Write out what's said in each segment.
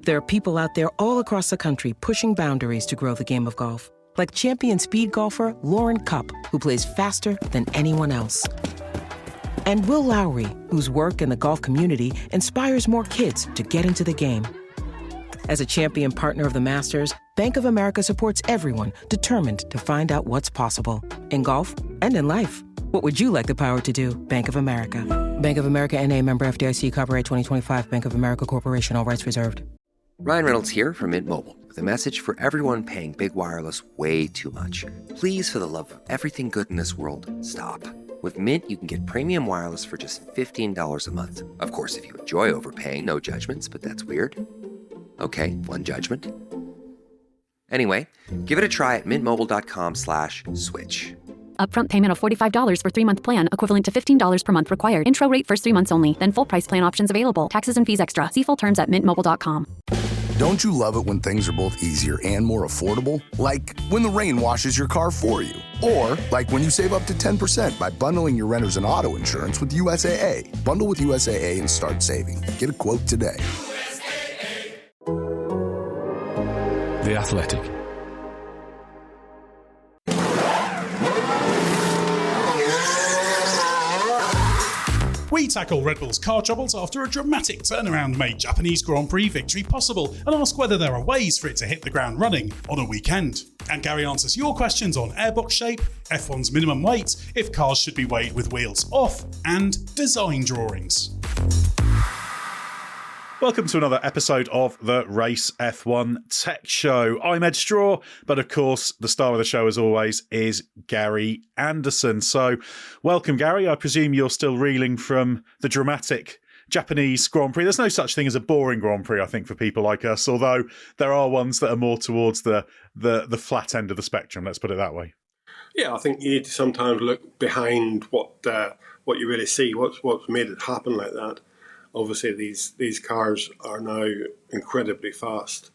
There are people out there all across the country pushing boundaries to grow the game of golf. Like champion speed golfer Lauren Cupp, who plays faster than anyone else. And Will Lowry, whose work in the golf community inspires more kids to get into the game. As a champion partner of the Masters, Bank of America supports everyone determined to find out what's possible. In golf and in life. What would you like the power to do? Bank of America. Bank of America N.A. member FDIC, copyright 2025, Bank of America Corporation, all rights reserved. Ryan Reynolds here from Mint Mobile with a message for everyone paying big wireless way too much. Please, for the love of everything good in this world, stop. With Mint, you can get premium wireless for just $15 a month. Of course, if you enjoy overpaying, no judgments, but that's weird. Okay, one judgment. Anyway, give it a try at mintmobile.com/switch. Upfront payment of $45 for 3-month plan, equivalent to $15 per month required. Intro rate first 3 months only. Then full price plan options available. Taxes and fees extra. See full terms at mintmobile.com. Don't you love it when things are both easier and more affordable? Like when the rain washes your car for you. Or like when you save up to 10% by bundling your renters and auto insurance with USAA. Bundle with USAA and start saving. Get a quote today. The Athletic. We tackle Red Bull's car troubles after a dramatic turnaround made Japanese Grand Prix victory possible and ask whether there are ways for it to hit the ground running on a weekend. And Gary answers your questions on airbox shape, F1's minimum weight, if cars should be weighed with wheels off, and design drawings. Welcome to another episode of the Race F1 Tech Show. I'm Ed Straw, but of course, the star of the show, as always, is Gary Anderson. So, welcome, Gary. I presume you're still reeling from the dramatic Japanese Grand Prix. There's no such thing as a boring Grand Prix, I think, for people like us, although there are ones that are more towards the flat end of the spectrum, let's put it that way. Yeah, I think you need to sometimes look behind what you really see, what's made it happen like that. Obviously, these cars are now incredibly fast.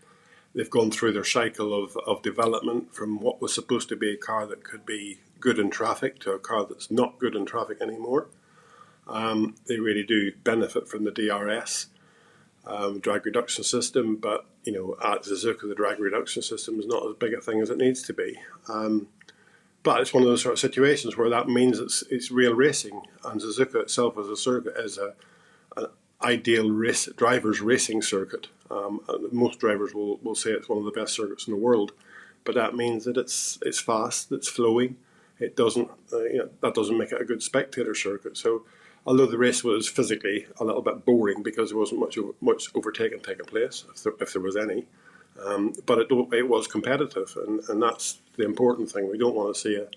They've gone through their cycle of development from what was supposed to be a car that could be good in traffic to a car that's not good in traffic anymore. They really do benefit from the DRS, drag reduction system, but at Suzuka the drag reduction system is not as big a thing as it needs to be. But it's one of those sort of situations where that means it's real racing, and Suzuka itself as a circuit is an ideal driver's racing circuit. Most drivers will say it's one of the best circuits in the world, but that means that it's fast, it's flowing. It doesn't that doesn't make it a good spectator circuit. So, although the race was physically a little bit boring because there wasn't much overtaking taking place, if there was any, but it was competitive, and that's the important thing. We don't want to see a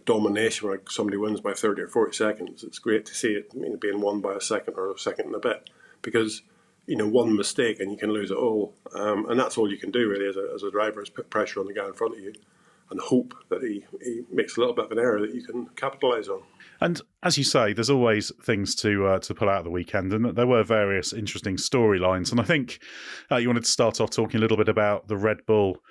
domination where somebody wins by 30 or 40 seconds. It's great to see it being won by a second or a second and a bit, because one mistake and you can lose it all, and that's all you can do really as a driver, is put pressure on the guy in front of you and hope that he makes a little bit of an error that you can capitalise on. And as you say, there's always things to pull out of the weekend, and there were various interesting storylines. And I think you wanted to start off talking a little bit about the Red Bull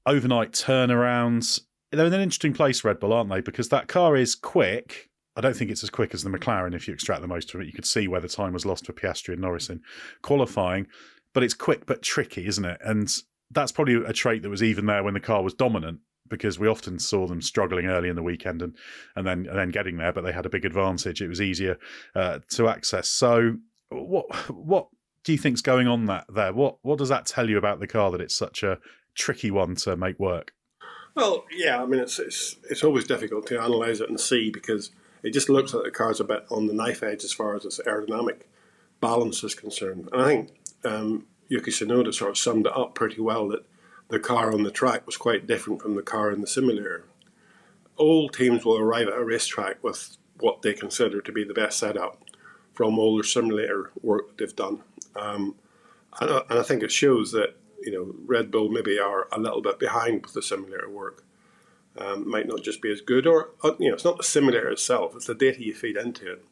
overnight turnarounds. They're in an interesting place, Red Bull, aren't they? Because that car is quick. I don't think it's as quick as the McLaren if you extract the most from it. You could see where the time was lost for Piastri and Norris in qualifying. But it's quick but tricky, isn't it? And that's probably a trait that was even there when the car was dominant, because we often saw them struggling early in the weekend and then getting there, but they had a big advantage. It was easier to access. So what do you think's going on there? What does that tell you about the car, that it's such a tricky one to make work? Well, yeah, I mean, it's always difficult to analyse it and see, because it just looks like the car's a bit on the knife edge as far as its aerodynamic balance is concerned. And I think Yuki Tsunoda sort of summed it up pretty well, that the car on the track was quite different from the car in the simulator. All teams will arrive at a racetrack with what they consider to be the best setup from all their simulator work that they've done. And I think it shows that Red Bull maybe are a little bit behind with the simulator work. Might not just be as good, or it's not the simulator itself, it's the data you feed into it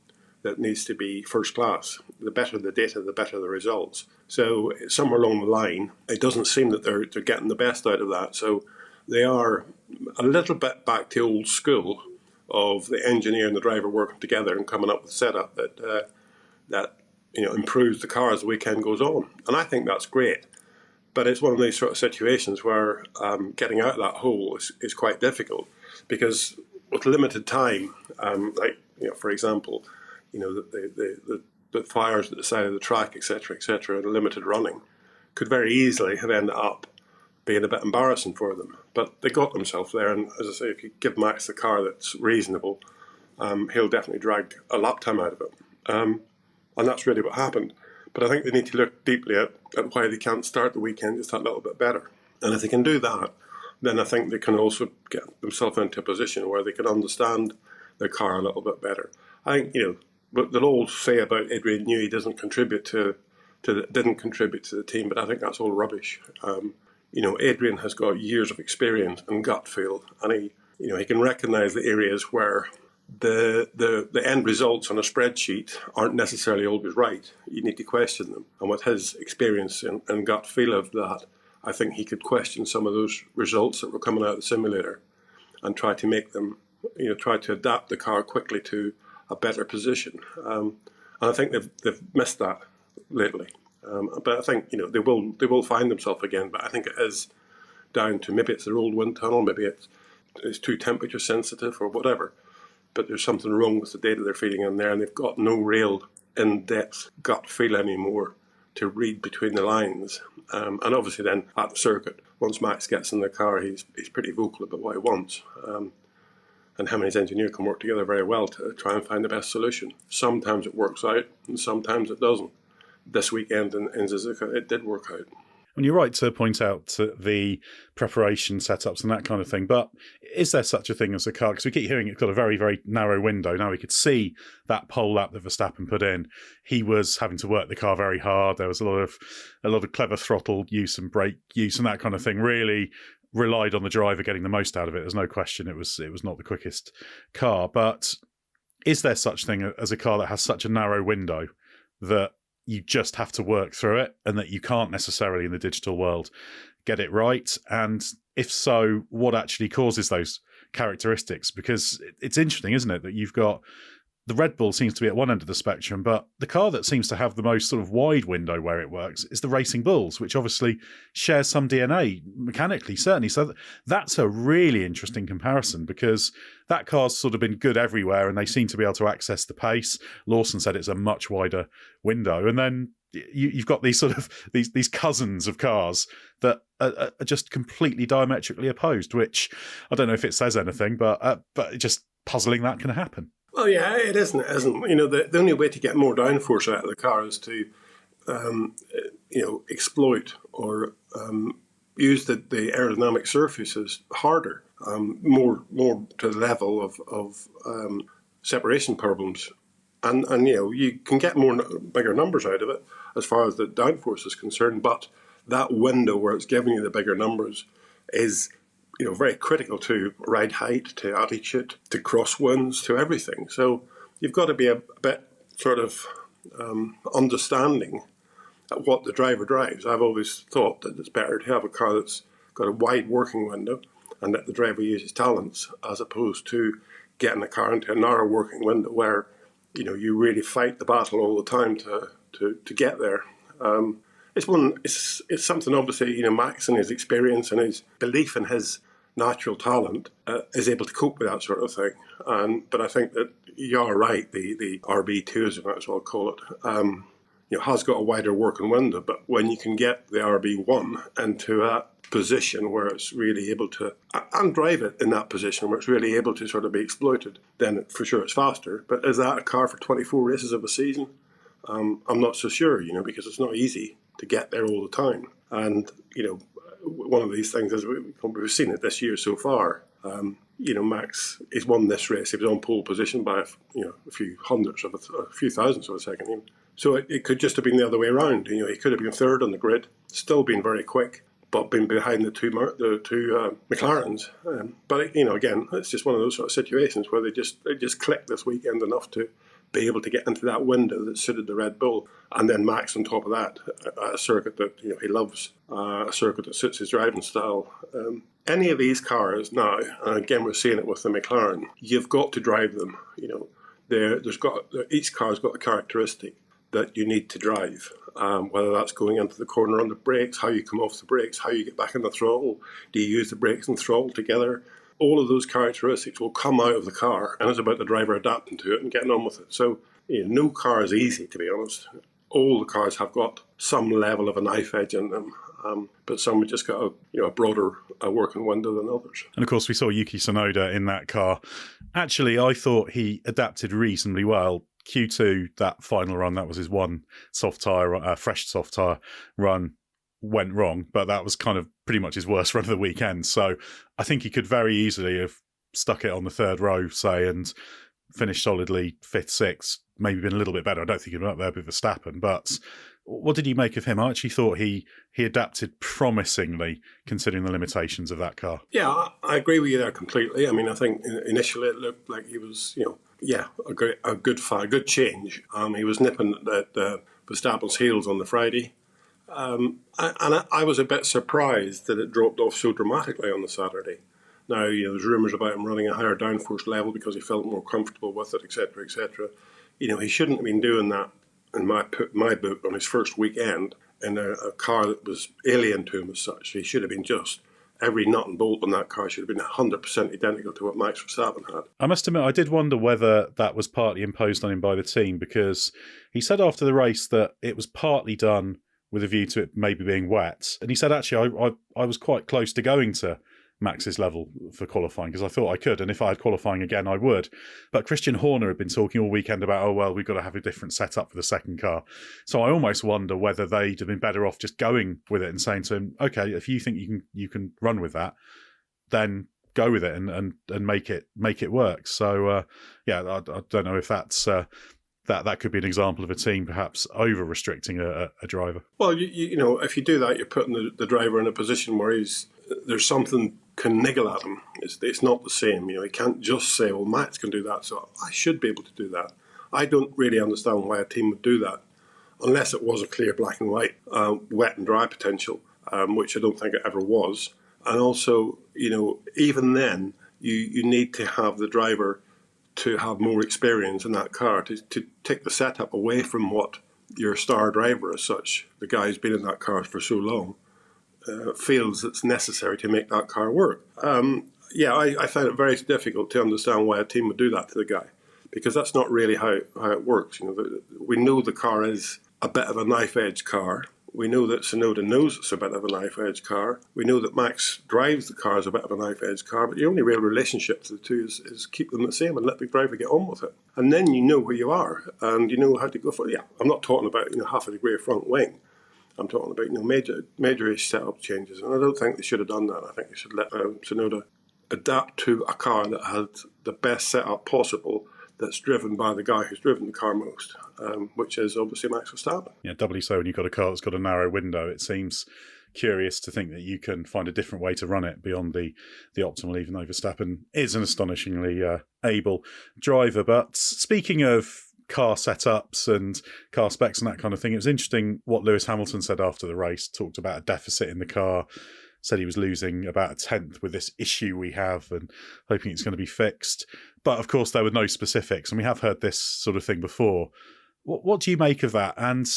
that needs to be first class. The better the data, the better the results. So somewhere along the line, it doesn't seem that they're getting the best out of that. So they are a little bit back to old school of the engineer and the driver working together and coming up with a setup that improves the car as the weekend goes on. And I think that's great. But it's one of these sort of situations where getting out of that hole is quite difficult, because with limited time, for example, the fires at the side of the track, etc., and limited running, could very easily have ended up being a bit embarrassing for them. But they got themselves there, and as I say, if you give Max the car that's reasonable, he'll definitely drag a lap time out of it. And that's really what happened. But I think they need to look deeply at why they can't start the weekend just a little bit better. And if they can do that, then I think they can also get themselves into a position where they can understand their car a little bit better. I think, what they'll all say about Adrian Newey didn't contribute to the team, but I think that's all rubbish. Adrian has got years of experience and gut feel, and he can recognise the areas where the end results on a spreadsheet aren't necessarily always right. You need to question them. And with his experience and gut feel of that, I think he could question some of those results that were coming out of the simulator and try to make them, try to adapt the car quickly to a better position. And I think they've missed that lately. But I think, they will find themselves again. But I think it is down to, maybe it's their old wind tunnel, maybe it's too temperature sensitive or whatever. But there's something wrong with the data they're feeding in there, and they've got no real in-depth gut feel anymore to read between the lines. And obviously then at the circuit, once Max gets in the car, he's pretty vocal about what he wants. And him and his engineer can work together very well to try and find the best solution. Sometimes it works out, and sometimes it doesn't. This weekend in Suzuka, it did work out. And you're right to point out the preparation setups and that kind of thing, but is there such a thing as a car? Because we keep hearing it's got a very, very narrow window. Now we could see that pole lap that Verstappen put in. He was having to work the car very hard. There was a lot of clever throttle use and brake use and that kind of thing. Really relied on the driver getting the most out of it. There's no question it was not the quickest car. But is there such thing as a car that has such a narrow window that you just have to work through it, and that you can't necessarily in the digital world get it right? And if so, what actually causes those characteristics? Because it's interesting, isn't it, that you've got the Red Bull seems to be at one end of the spectrum, but the car that seems to have the most sort of wide window where it works is the Racing Bulls, which obviously shares some DNA mechanically, certainly. So that's a really interesting comparison, because that car's sort of been good everywhere and they seem to be able to access the pace. Lawson said it's a much wider window. And then you've got these sort of these cousins of cars that are just completely diametrically opposed, which I don't know if it says anything, but just puzzling that can happen. Well, yeah, it isn't. The only way to get more downforce out of the car is to, exploit or use the aerodynamic surfaces harder, more to the level of separation problems, and you can get bigger numbers out of it as far as the downforce is concerned. But that window where it's giving you the bigger numbers is very critical to ride height, to attitude, to crosswinds, to everything. So you've got to be a bit sort of understanding at what the driver drives. I've always thought that it's better to have a car that's got a wide working window and let the driver use his talents, as opposed to getting the car into a narrow working window where you really fight the battle all the time to get there. It's something, obviously, Max and his experience and his belief in his natural talent is able to cope with that sort of thing. But I think that you are right, the RB2, as you might as well call it, has got a wider working window. But when you can get the RB1 into a position where it's really able to, and drive it in that position where it's really able to sort of be exploited, then for sure it's faster. But is that a car for 24 races of a season? I'm not so sure, because it's not easy to get there all the time. And, one of these things is we've seen it this year so far. Max has won this race. He was on pole position by a few thousandths of a second. Even. So it could just have been the other way around. He could have been third on the grid, still been very quick, but been behind the two McLarens. But again, it's just one of those sort of situations where they just clicked this weekend enough to be able to get into that window that suited the Red Bull, and then Max on top of that, a circuit that he loves, a circuit that suits his driving style. Any of these cars now, and again we're seeing it with the McLaren, you've got to drive them. Each car's got a characteristic, that you need to drive. Whether that's going into the corner on the brakes, how you come off the brakes, how you get back in the throttle, do you use the brakes and throttle together? All of those characteristics will come out of the car, and it's about the driver adapting to it and getting on with it. So no car is easy, to be honest. All the cars have got some level of a knife edge in them, but some have just got a broader working window than others. And of course, we saw Yuki Tsunoda in that car. Actually, I thought he adapted reasonably well. Q2, that final run, that was his one fresh soft tyre run, went wrong, but that was kind of pretty much his worst run of the weekend. So I think he could very easily have stuck it on the third row, say, and finished solidly fifth, sixth, maybe been a little bit better. I don't think he'd been up there with Verstappen, but what did you make of him? I actually thought he adapted promisingly, considering the limitations of that car. Yeah, I agree with you there completely. I mean, I think initially it looked like he was, a good change. He was nipping at Verstappen's heels on the Friday. And I was a bit surprised that it dropped off so dramatically on the Saturday. Now, there's rumours about him running a higher downforce level because he felt more comfortable with it, etc., etc. He shouldn't have been doing that, in my book, on his first weekend in a car that was alien to him as such. He should have been just every nut and bolt on that car should have been 100% identical to what Max Verstappen had. I must admit, I did wonder whether that was partly imposed on him by the team, because he said after the race that it was partly done with a view to it maybe being wet. And he said, actually, I was quite close to going to Max's level for qualifying because I thought I could. And if I had qualifying again, I would. But Christian Horner had been talking all weekend about, we've got to have a different setup for the second car. So I almost wonder whether they'd have been better off just going with it and saying to him, okay, if you think you can run with that, then go with it and make it work. So, I don't know if that's... That could be an example of a team perhaps over-restricting a driver. Well, if you do that, you're putting the driver in a position where there's something can niggle at him. It's not the same. He can't just say, well, Max can do that, so I should be able to do that. I don't really understand why a team would do that, unless it was a clear black and white, wet and dry potential, which I don't think it ever was. And also, even then, you need to have the driver to have more experience in that car, to take the setup away from what your star driver as such, the guy who's been in that car for so long, feels it's necessary to make that car work. I find it very difficult to understand why a team would do that to the guy, because that's not really how it works. We know the car is a bit of a knife-edge car. We know that Tsunoda knows it's a bit of a knife-edge car. We know that Max drives the car as a bit of a knife-edge car, but the only real relationship to the two is keep them the same and let the driver get on with it. And then you know where you are, and you know how to go for it. Yeah, I'm not talking about half a degree of front wing. I'm talking about major-ish setup changes, and I don't think they should have done that. I think they should let Tsunoda adapt to a car that had the best setup possible, that's driven by the guy who's driven the car most, which is obviously Max Verstappen. Yeah, doubly so when you've got a car that's got a narrow window. It seems curious to think that you can find a different way to run it beyond the optimal, even though Verstappen is an astonishingly able driver. But speaking of car setups and car specs and that kind of thing, it was interesting what Lewis Hamilton said after the race, talked about a deficit in the car, said he was losing about a tenth with this issue we have and hoping it's going to be fixed. But of course, there were no specifics, and we have heard this sort of thing before. What do you make of that? And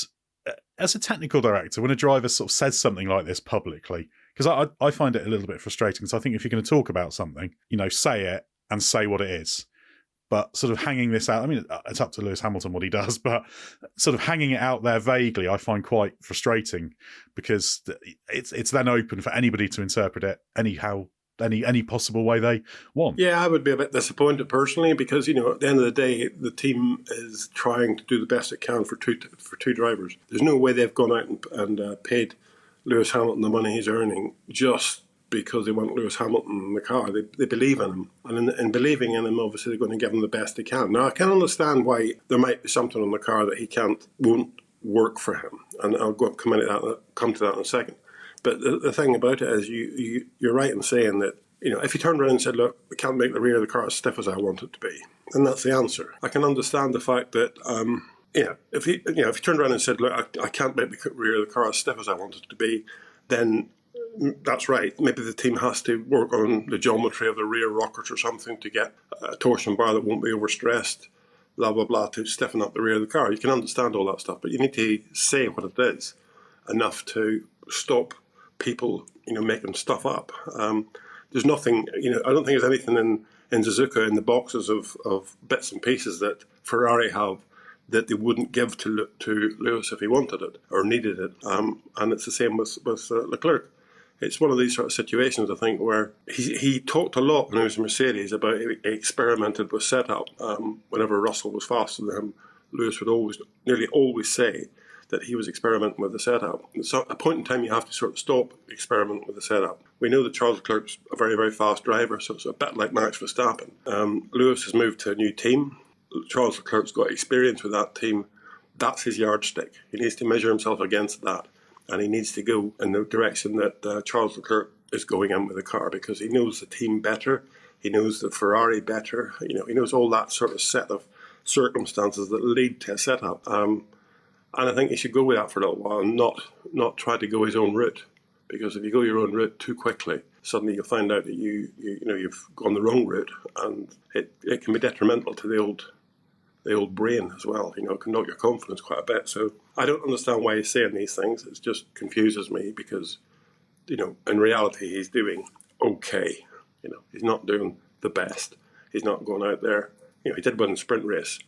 as a technical director, when a driver sort of says something like this publicly, because I find it a little bit frustrating. So I think if you're going to talk about something, say it and say what it is. But sort of hanging this out, I mean, it's up to Lewis Hamilton what he does, but sort of hanging it out there vaguely, I find quite frustrating, because it's then open for anybody to interpret it anyhow, any possible way they want. Yeah, I would be a bit disappointed personally, because at the end of the day, the team is trying to do the best it can for two drivers. There's no way they've gone out and paid Lewis Hamilton the money he's earning just because they want Lewis Hamilton in the car. They believe in him. And in believing in him, obviously, they're going to give him the best they can. Now, I can understand why there might be something on the car that won't work for him. And I'll come to that in a second. But the thing about it is you're right in saying that, if you turned around and said, look, I can't make the rear of the car as stiff as I want it to be, then that's the answer. I can understand the fact that, if you turned around and said, look, I can't make the rear of the car as stiff as I want it to be, then that's right. Maybe the team has to work on the geometry of the rear rockers or something to get a torsion bar that won't be overstressed. blah, blah, blah, to stiffen up the rear of the car. You can understand all that stuff, but you need to say what it is enough to stop people, making stuff up. There's nothing, I don't think there's anything in Suzuka in the boxes of bits and pieces that Ferrari have that they wouldn't give to Lewis if he wanted it or needed it. And it's the same with Leclerc. It's one of these sort of situations, I think, where he talked a lot when he was in Mercedes about he experimented with setup. Whenever Russell was faster than him, Lewis would nearly always say that he was experimenting with the setup. So at a point in time, you have to sort of stop experimenting with the setup. We know that Charles Leclerc's a very, very fast driver, so it's a bit like Max Verstappen. Lewis has moved to a new team. Charles Leclerc's got experience with that team. That's his yardstick. He needs to measure himself against that. And he needs to go in the direction that Charles Leclerc is going in with the car, because he knows the team better. He knows the Ferrari better. He knows all that sort of set of circumstances that lead to a setup. And I think he should go with that for a little while and not try to go his own route. Because if you go your own route too quickly, suddenly you'll find out that you've gone the wrong route, and it can be detrimental to the old brain as well. It can knock your confidence quite a bit. So I don't understand why he's saying these things. It just confuses me because, in reality, he's doing okay. He's not doing the best. He's not going out there. He did win a sprint race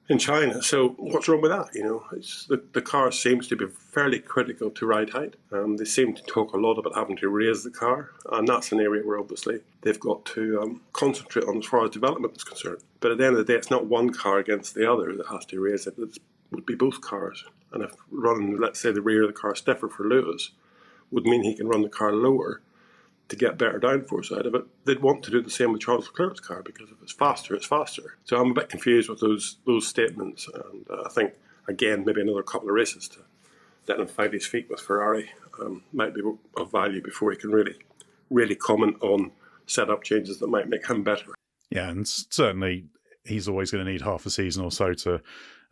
in China. So what's wrong with that? It's the car seems to be fairly critical to ride height. They seem to talk a lot about having to raise the car, and that's an area where obviously they've got to concentrate on as far as development is concerned. But at the end of the day, it's not one car against the other that has to raise it. It would be both cars. And if running, let's say, the rear of the car stiffer for Lewis would mean he can run the car lower to get better downforce out of it, they'd want to do the same with Charles Leclerc's car, because if it's faster, it's faster. So I'm a bit confused with those statements, and I think, again, maybe another couple of races to let him find his feet with Ferrari might be of value before he can really comment on setup changes that might make him better. Yeah, and certainly he's always going to need half a season or so to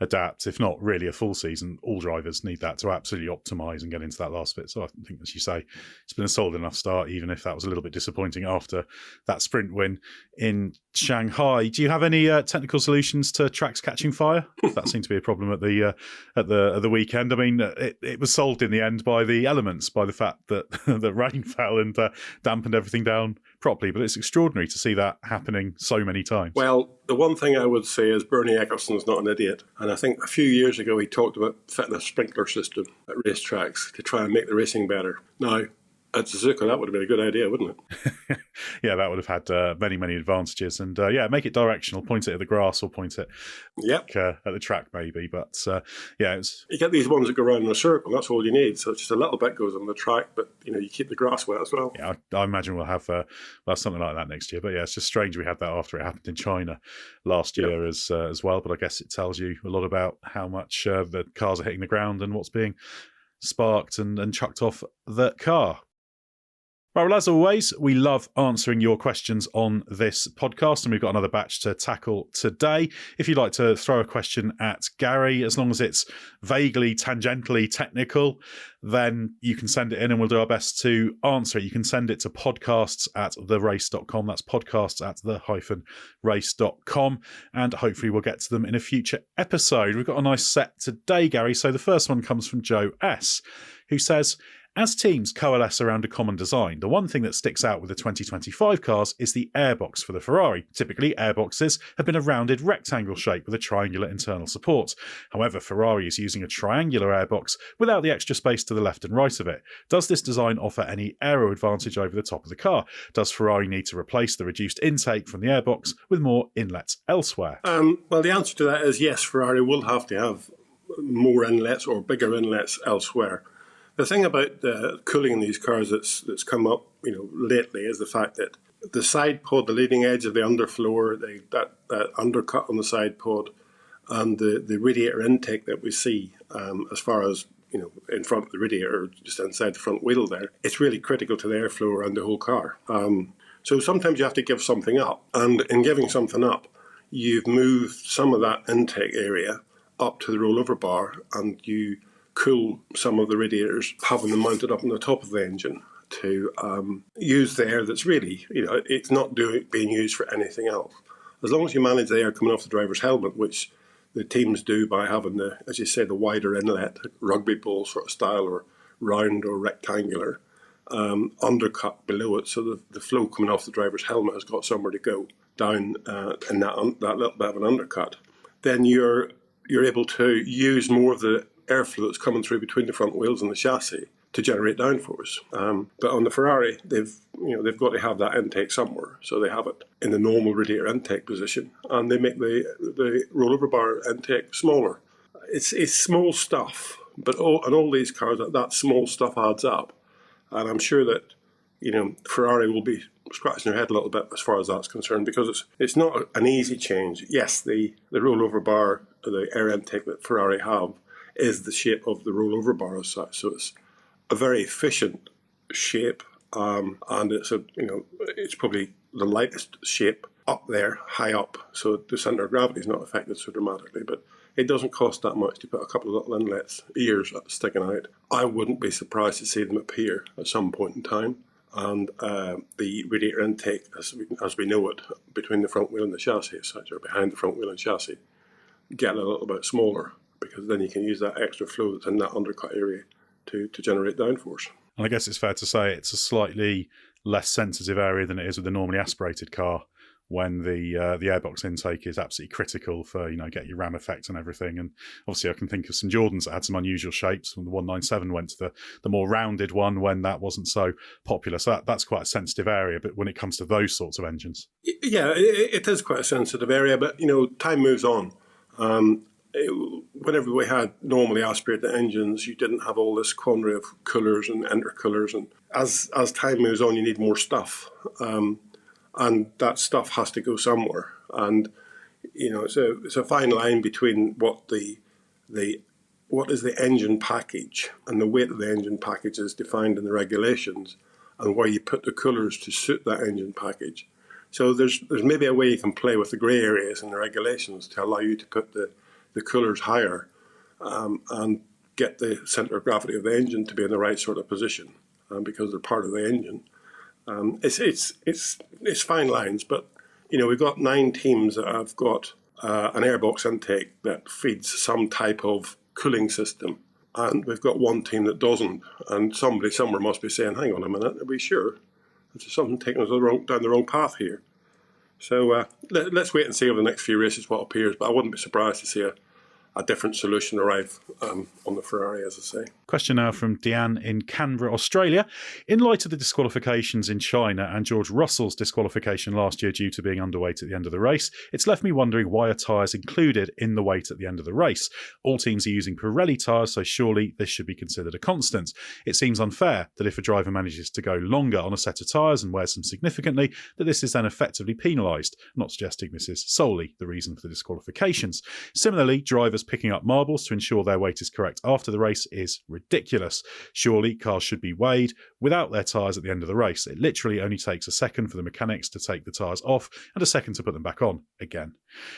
adapt, if not really a full season. All drivers need that to absolutely optimise and get into that last bit. So I think, as you say, it's been a solid enough start, even if that was a little bit disappointing after that sprint win in Shanghai. Do you have any technical solutions to tracks catching fire? That seemed to be a problem at the weekend. I mean, it was solved in the end by the elements, by the fact that the rain fell and dampened everything down properly. But it's extraordinary to see that happening so many times. Well, the one thing I would say is Bernie Eccleston's not an idiot. And I think a few years ago he talked about fitting a sprinkler system at racetracks to try and make the racing better. Now, at Suzuka, that would have been a good idea, wouldn't it? Yeah, that would have had many, many advantages. And make it directional, point it at the grass or point it at the track maybe. But it's... You get these ones that go around in a circle, that's all you need. So just a little bit goes on the track, but you keep the grass wet as well. Yeah, I imagine we'll have something like that next year. But yeah, it's just strange we had that after it happened in China last year as well. But I guess it tells you a lot about how much the cars are hitting the ground and what's being sparked and chucked off the car. Right, well, as always, we love answering your questions on this podcast, and we've got another batch to tackle today. If you'd like to throw a question at Gary, as long as it's vaguely, tangentially technical, then you can send it in and we'll do our best to answer it. You can send it to podcasts@therace.com. That's podcasts@the-race.com, and hopefully we'll get to them in a future episode. We've got a nice set today, Gary. So the first one comes from Joe S., who says, as teams coalesce around a common design, the one thing that sticks out with the 2025 cars is the airbox for the Ferrari. Typically, airboxes have been a rounded rectangle shape with a triangular internal support. However, Ferrari is using a triangular airbox without the extra space to the left and right of it. Does this design offer any aero advantage over the top of the car? Does Ferrari need to replace the reduced intake from the airbox with more inlets elsewhere? Well, the answer to that is yes, Ferrari will have to have more inlets or bigger inlets elsewhere. The thing about cooling in these cars that's come up, lately is the fact that the side pod, the leading edge of the underfloor, that undercut on the side pod, and the radiator intake that we see, as far as in front of the radiator, just inside the front wheel there, it's really critical to the airflow around the whole car. So sometimes you have to give something up, and in giving something up, you've moved some of that intake area up to the rollover bar, and you cool some of the radiators, having them mounted up on the top of the engine to use the air that's really, it's not being used for anything else. As long as you manage the air coming off the driver's helmet, which the teams do by having the, as you say, the wider inlet, rugby ball sort of style, or round or rectangular, undercut below it, so the flow coming off the driver's helmet has got somewhere to go down in that little bit of an undercut. Then you're able to use more of the airflow that's coming through between the front wheels and the chassis to generate downforce. But on the Ferrari, they've got to have that intake somewhere, so they have it in the normal radiator intake position, and they make the rollover bar intake smaller. It's small stuff, but on all these cars, that small stuff adds up, and I'm sure that Ferrari will be scratching their head a little bit as far as that's concerned, because it's not an easy change. Yes, the rollover bar, the air intake that Ferrari have, is the shape of the rollover bar as such, so it's a very efficient shape, and it's probably the lightest shape up there, high up, so the centre of gravity is not affected so dramatically, but it doesn't cost that much to put a couple of little inlets, ears sticking out. I wouldn't be surprised to see them appear at some point in time, and the radiator intake, as we know it, between the front wheel and the chassis as such, or behind the front wheel and chassis, get a little bit smaller, because then you can use that extra flow that's in that undercut area to generate downforce. And I guess it's fair to say it's a slightly less sensitive area than it is with the normally aspirated car, when the airbox intake is absolutely critical for, get your ram effect and everything. And obviously I can think of some Jordans that had some unusual shapes. When the 197 went to the more rounded one when that wasn't so popular. So that's quite a sensitive area. But when it comes to those sorts of engines. Yeah, it is quite a sensitive area, but, time moves on. Whenever we had normally aspirated engines, you didn't have all this quandary of coolers and intercoolers. And as time moves on, you need more stuff. And that stuff has to go somewhere. And, it's a fine line between what is the engine package, and the weight of the engine package is defined in the regulations, and where you put the coolers to suit that engine package. So there's maybe a way you can play with the grey areas in the regulations to allow you to put the coolers higher, and get the centre of gravity of the engine to be in the right sort of position, because they're part of the engine. It's fine lines, but we've got 9 teams that have got an airbox intake that feeds some type of cooling system, and we've got one team that doesn't. And somebody somewhere must be saying, "Hang on a minute, are we sure? There's something taking us down the wrong path here." So let's wait and see over the next few races what appears. But I wouldn't be surprised to see a different solution arrive on the Ferrari, as I say. Question now from Deanne in Canberra, Australia. In light of the disqualifications in China and George Russell's disqualification last year due to being underweight at the end of the race, it's left me wondering why a tyre is included in the weight at the end of the race. All teams are using Pirelli tyres, so surely this should be considered a constant. It seems unfair that if a driver manages to go longer on a set of tyres and wears them significantly, that this is then effectively penalised. I'm not suggesting this is solely the reason for the disqualifications. Similarly, drivers picking up marbles to ensure their weight is correct after the race is ridiculous. Surely cars should be weighed without their tyres at the end of the race. It literally only takes a second for the mechanics to take the tyres off and a second to put them back on again.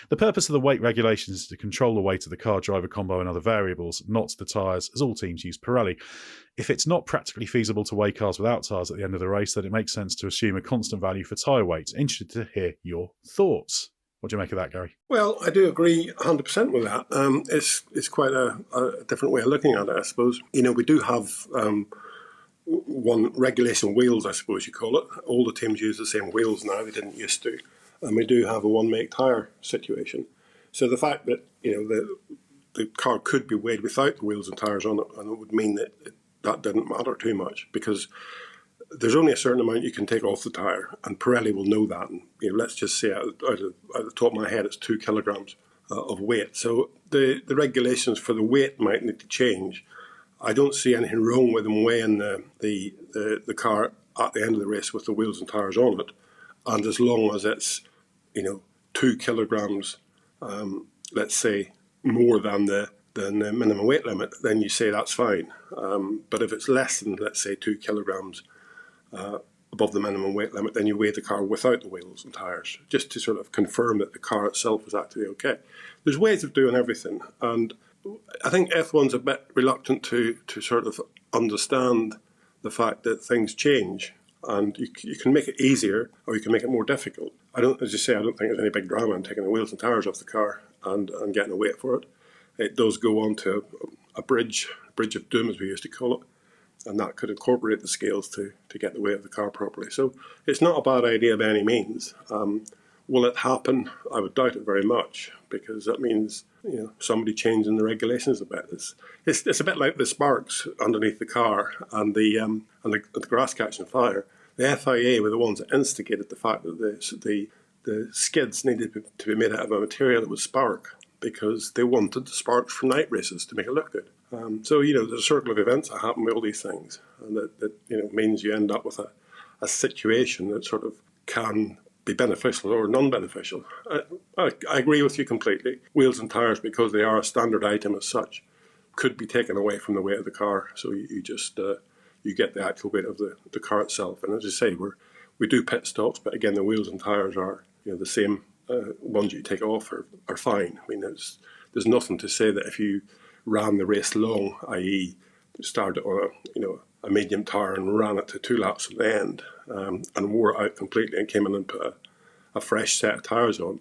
The purpose of the weight regulations is to control the weight of the car driver combo and other variables, not the tyres, as all teams use Pirelli. If it's not practically feasible to weigh cars without tyres at the end of the race, then it makes sense to assume a constant value for tyre weight. Interested to hear your thoughts. What do you make of that, Gary? Well, I do agree 100% with that. It's quite a different way of looking at it, I suppose. We do have one regulation wheels, I suppose you call it. All the teams use the same wheels now, they didn't used to. And we do have a one-make tyre situation. So the fact that, the car could be weighed without the wheels and tyres on it, and it would mean that didn't matter too much, because there's only a certain amount you can take off the tyre, and Pirelli will know that. And let's just say out of the top of my head, it's 2 kilograms of weight. So the regulations for the weight might need to change. I don't see anything wrong with them weighing the car at the end of the race with the wheels and tyres on it, and as long as it's 2 kilograms, let's say, more than the minimum weight limit, then you say that's fine. But if it's less than, let's say, 2 kilograms above the minimum weight limit, then you weigh the car without the wheels and tyres, just to sort of confirm that the car itself is actually okay. There's ways of doing everything, and I think F1's a bit reluctant to sort of understand the fact that things change, and you can make it easier or you can make it more difficult. I don't think there's any big drama in taking the wheels and tyres off the car and getting a weight for it. It does go on to a bridge of doom, as we used to call it, and that could incorporate the scales to get the weight of the car properly. So it's not a bad idea by any means. Will it happen? I would doubt it very much, because that means somebody changing the regulations a bit. It's a bit like the sparks underneath the car and the grass catching fire. The FIA were the ones that instigated the fact that the skids needed to be made out of a material that would spark, because they wanted the sparks from night races to make it look good. So there's a circle of events that happen with all these things, and that means you end up with a situation that sort of can be beneficial or non-beneficial. I agree with you completely. Wheels and tyres, because they are a standard item as such, could be taken away from the weight of the car. So you just you get the actual weight of the car itself. And as I say, we do pit stops, but again, the wheels and tyres are the same. Ones you take off are fine. I mean, there's nothing to say that if you ran the race long, i.e., started on a medium tyre and ran it to 2 laps at the end, and wore it out completely and came in and put a fresh set of tyres on,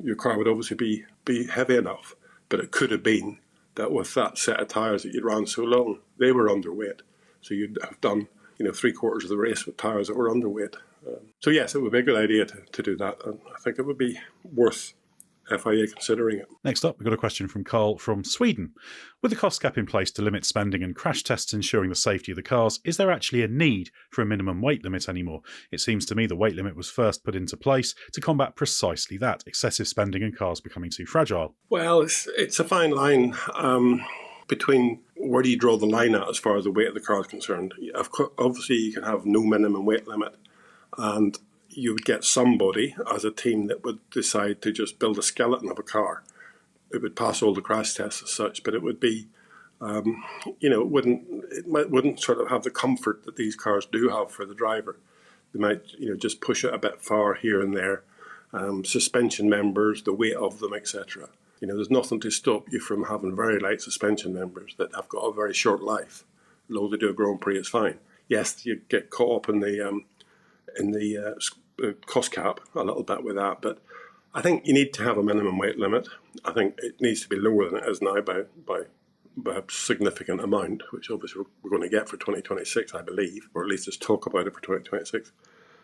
your car would obviously be heavy enough. But it could have been that with that set of tyres that you'd ran so long, they were underweight. So you'd have done 3/4 of the race with tyres that were underweight. So yes, it would be a good idea to do that, and I think it would be worth FIA considering it. Next up, we've got a question from Carl from Sweden. With the cost cap in place to limit spending and crash tests ensuring the safety of the cars, is there actually a need for a minimum weight limit anymore? It seems to me the weight limit was first put into place to combat precisely that, excessive spending and cars becoming too fragile. Well, it's a fine line between where do you draw the line at as far as the weight of the car is concerned. Obviously, you can have no minimum weight limit, and you would get somebody as a team that would decide to just build a skeleton of a car. It would pass all the crash tests as such, but it would be, it wouldn't sort of have the comfort that these cars do have for the driver. They might, just push it a bit far here and there. Suspension members, the weight of them, etc. There's nothing to stop you from having very light suspension members that have got a very short life. As long as they do a Grand Prix, it's fine. Yes, you get caught up in the cost cap a little bit with that, but I think you need to have a minimum weight limit. I think it needs to be lower than it is now by a significant amount, which obviously we're going to get for 2026, I believe, or at least there's talk about it for 2026.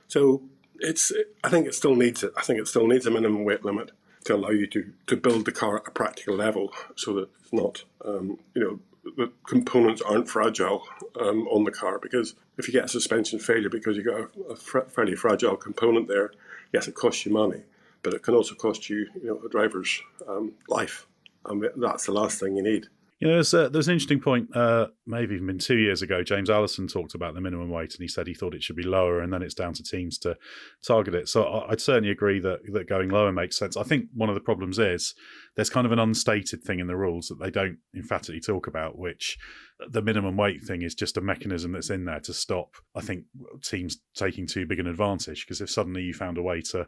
So I think it still needs it. I think it still needs a minimum weight limit to allow you to build the car at a practical level, so that it's not the components aren't fragile on the car. Because if you get a suspension failure because you got a fairly fragile component there, yes, it costs you money, but it can also cost you, a driver's life, and that's the last thing you need. There's an interesting point, maybe even been 2 years ago, James Allison talked about the minimum weight, and he said he thought it should be lower, and then it's down to teams to target it. So I'd certainly agree that going lower makes sense. I think one of the problems is there's kind of an unstated thing in the rules that they don't emphatically talk about, which the minimum weight thing is just a mechanism that's in there to stop, I think, teams taking too big an advantage. Because if suddenly you found a way to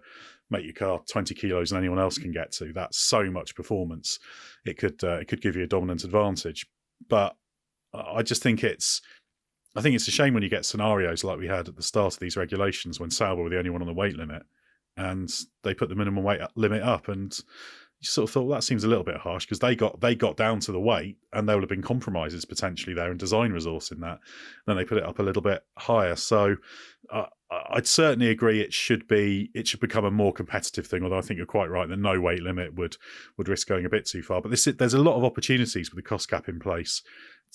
make your car 20 kilos than anyone else can get to, that's so much performance. It could give you a dominant advantage. But I just think it's a shame when you get scenarios like we had at the start of these regulations when Sauber were the only one on the weight limit, and they put the minimum weight limit up, and you sort of thought, well, that seems a little bit harsh, because they got down to the weight, and there would have been compromises potentially there in design resource in that. Then they put it up a little bit higher. So I'd certainly agree it should become a more competitive thing, although I think you're quite right that no weight limit would risk going a bit too far. But there's a lot of opportunities with the cost cap in place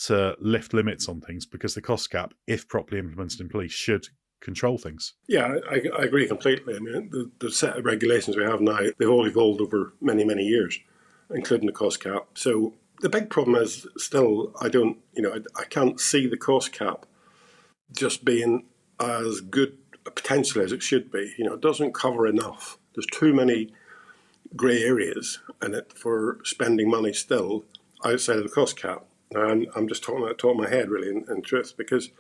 to lift limits on things, because the cost cap, if properly implemented in place, should control things. Yeah, I agree completely. I mean, the set of regulations we have now, they've all evolved over many, many years, including the cost cap. So the big problem is still, I can't see the cost cap just being as good potentially as it should be. It doesn't cover enough. There's too many grey areas in it for spending money still outside of the cost cap. And I'm just talking out the top of my head, really, in truth, because,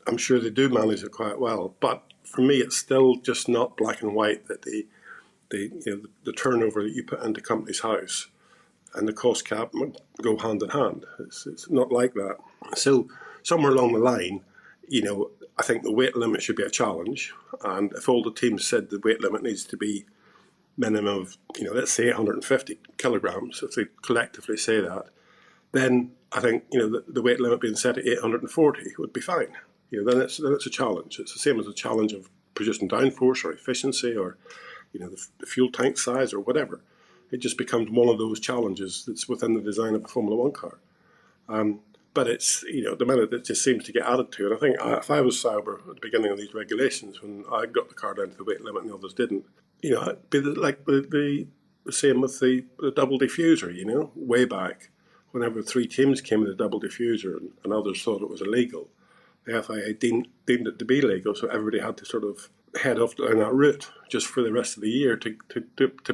I'm sure they do manage it quite well. But for me, it's still just not black and white that the turnover that you put into company's house and the cost cap go hand in hand. It's not like that. So somewhere along the line, I think the weight limit should be a challenge. And if all the teams said the weight limit needs to be minimum of, let's say 850 kilograms, if they collectively say that, then I think, the weight limit being set at 840 would be fine. Then it's a challenge. It's the same as a challenge of producing downforce or efficiency or, the fuel tank size or whatever. It just becomes one of those challenges that's within the design of a Formula One car. But it's, the minute it just seems to get added to it. I think if I was Sauber at the beginning of these regulations, when I got the car down to the weight limit and the others didn't, it'd be like the same with the double diffuser, way back. Whenever 3 teams came with a double diffuser and others thought it was illegal, the FIA deemed it to be legal, so everybody had to sort of head off down that route just for the rest of the year to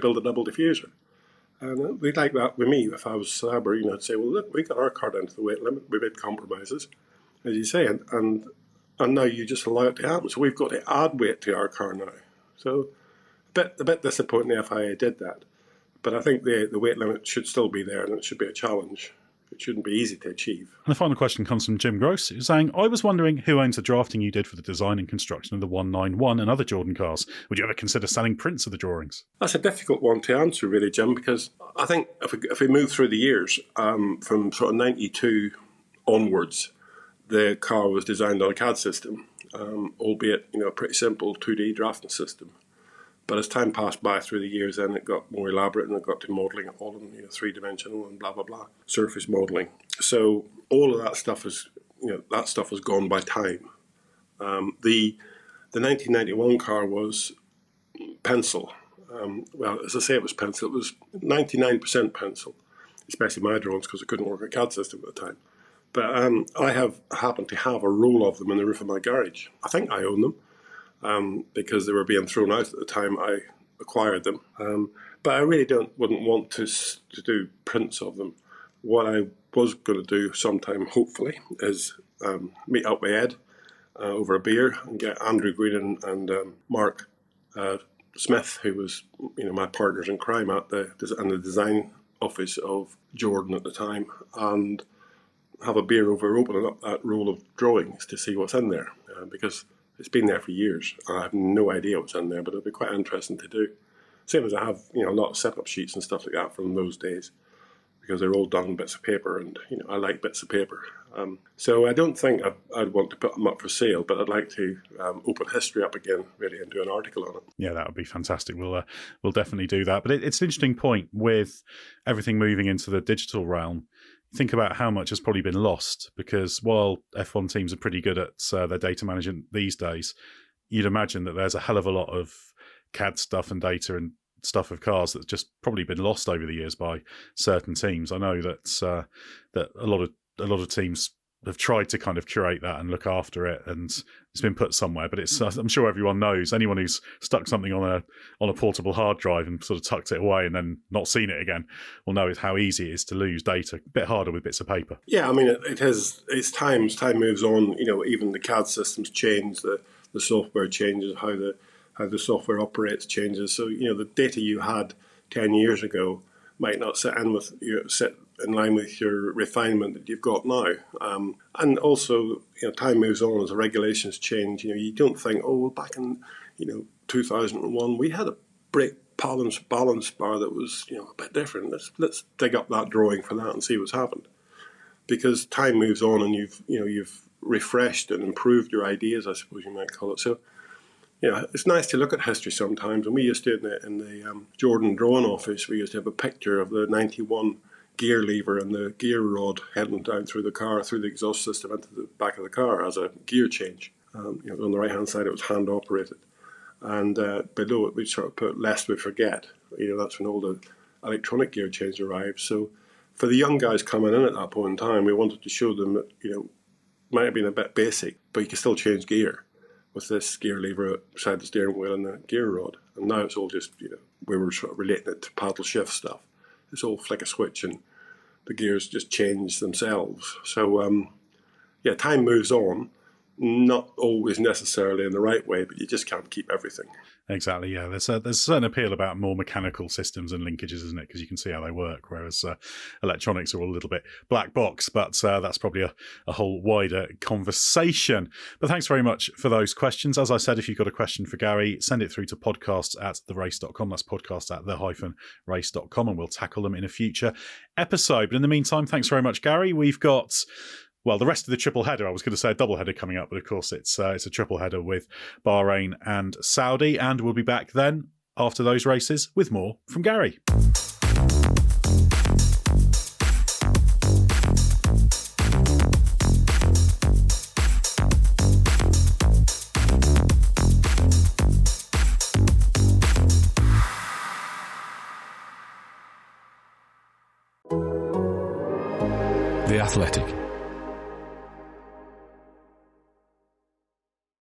build a double diffuser. And we'd like that with me. If I was Sauber, I'd say, well, look, we got our car down to the weight limit. We made compromises, as you say, and now you just allow it to happen. So we've got to add weight to our car now. So a bit disappointing the FIA did that. But I think the weight limit should still be there, and it should be a challenge. It shouldn't be easy to achieve. And the final question comes from Jim Gross, who's saying, I was wondering who owns the drafting you did for the design and construction of the 191 and other Jordan cars. Would you ever consider selling prints of the drawings? That's a difficult one to answer, really, Jim, because I think if we move through the years, from sort of 92 onwards, the car was designed on a CAD system, albeit, a pretty simple 2D drafting system. But as time passed by through the years, then it got more elaborate and it got to modelling it all in 3-dimensional and blah, blah, blah, surface modelling. So all of that stuff is, that stuff has gone by time. The 1991 car was pencil. Well, as I say, it was pencil. It was 99% pencil, especially my drawings because I couldn't work a CAD system at the time. But I happened to have a roll of them in the roof of my garage. I think I own them. Because they were being thrown out at the time I acquired them. But I really wouldn't want to do prints of them. What I was going to do sometime, hopefully, is meet up with Ed over a beer and get Andrew Green and Mark Smith, who was my partners in crime at the design office of Jordan at the time, and have a beer over opening up that roll of drawings to see what's in there. Because it's been there for years. I have no idea what's in there, but it'll be quite interesting to do. Same as I have, a lot of setup sheets and stuff like that from those days, because they're all done on bits of paper, and I like bits of paper. So I don't think I'd want to put them up for sale, but I'd like to open history up again, really, and do an article on it. Yeah, that would be fantastic. We'll definitely do that. But it's an interesting point with everything moving into the digital realm. Think about how much has probably been lost, because while F1 teams are pretty good at their data management these days, you'd imagine that there's a hell of a lot of CAD stuff and data and stuff of cars that's just probably been lost over the years by certain teams. I know that that a lot of teams have tried to kind of curate that and look after it, and it's been put somewhere. But I'm sure everyone knows, anyone who's stuck something on a portable hard drive and sort of tucked it away and then not seen it again will know how easy it is to lose data. A bit harder with bits of paper. Yeah, I mean, it has. It's time moves on. Even the CAD systems change, the software changes, how the software operates changes. So the data you had 10 years ago might not sit in line with your refinement that you've got now. And also, time moves on as the regulations change. You don't think, back in 2001 we had a brake balance bar that was a bit different. Let's dig up that drawing for that and see what's happened. Because time moves on, and you've refreshed and improved your ideas, I suppose you might call it. So it's nice to look at history sometimes. And we used to in the Jordan drawing office, we used to have a picture of the 91 gear lever and the gear rod heading down through the car, through the exhaust system into the back of the car as a gear change. On the right hand side it was hand operated, and below it we sort of put "lest we forget." That's when all the electronic gear change arrived. So for the young guys coming in at that point in time, we wanted to show them that might have been a bit basic, but you can still change gear with this gear lever beside the steering wheel and the gear rod. And now it's all just we were sort of relating it to paddle shift stuff. It's all flick a switch and the gears just change themselves. So, time moves on, not always necessarily in the right way, but you just can't keep everything. Exactly, yeah. There's a certain appeal about more mechanical systems and linkages, isn't it? Because you can see how they work, whereas electronics are all a little bit black box, but that's probably a whole wider conversation. But thanks very much for those questions. As I said, if you've got a question for Gary, send it through to podcast@therace.com. That's podcast@the-race.com, and we'll tackle them in a future episode. But in the meantime, thanks very much, Gary. We've got... well, the rest of the triple header, I was going to say a double header coming up, but of course it's a triple header with Bahrain and Saudi, and we'll be back then after those races with more from Gary. The Athletic.